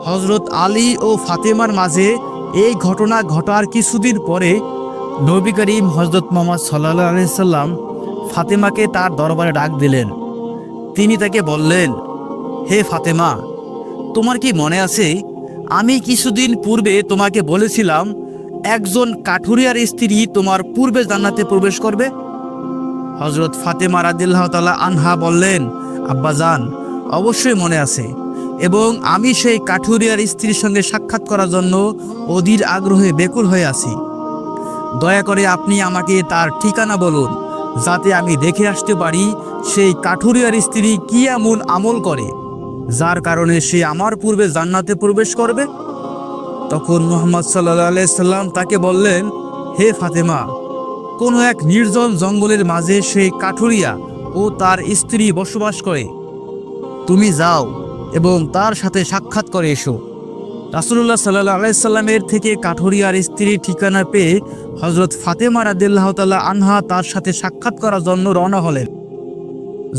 হযরত আলী ও ফাতেমার মাঝে এই ঘটনা ঘটার কিছুদিন পরে নবী করিম হযরত মুহাম্মদ সাল্লাল্লাহু আলাইহি সাল্লাম ফাতেমাকে তার দরবারে ডাক দিলেন। তিনি তাকে বললেন, হে ফাতেমা, তোমার কি মনে আছে আমি কিছুদিন পূর্বে তোমাকে বলেছিলাম একজন কাঠুরিয়ার স্ত্রী তোমার পূর্বে জান্নাতে প্রবেশ করবে? হযরত ফাতেমা রাদিয়াল্লাহু তাআলা আনহা বললেন, আব্বাজান, অবশ্যই মনে আছে, এবং আমি সেই কাঠুরিয়ার স্ত্রীর সঙ্গে সাক্ষাৎ করার জন্য অধীর আগ্রহে বেকুল হয়ে আছি। দয়া করে আপনি আমাকে তার ঠিকানা বলুন, যাতে আমি দেখে আসতে পারি সেই কাঠুরিয়ার স্ত্রী কি এমন আমল করে যার কারণে সে আমার পূর্বে জান্নাতে প্রবেশ করবে। তখন মুহাম্মদ সাল্লাল্লাহু আলাইহি সাল্লাম তাকে বললেন, হে ফাতেমা, কোনো এক নির্জন জঙ্গলের মাঝে সেই কাঠুরিয়া ও তার স্ত্রী বসবাস করে। তুমি যাও এবং তার সাথে সাক্ষাৎ করে এসো। রাসূলুল্লাহ সাল্লাল্লাহু আলাইহি সাল্লামের থেকে কাঠুরিয়ার স্ত্রীর ঠিকানা পেয়ে হযরত ফাতেমা রাদিয়াল্লাহু তাআলা আনহা তার সাথে সাক্ষাৎ করার জন্য রওনা হলেন।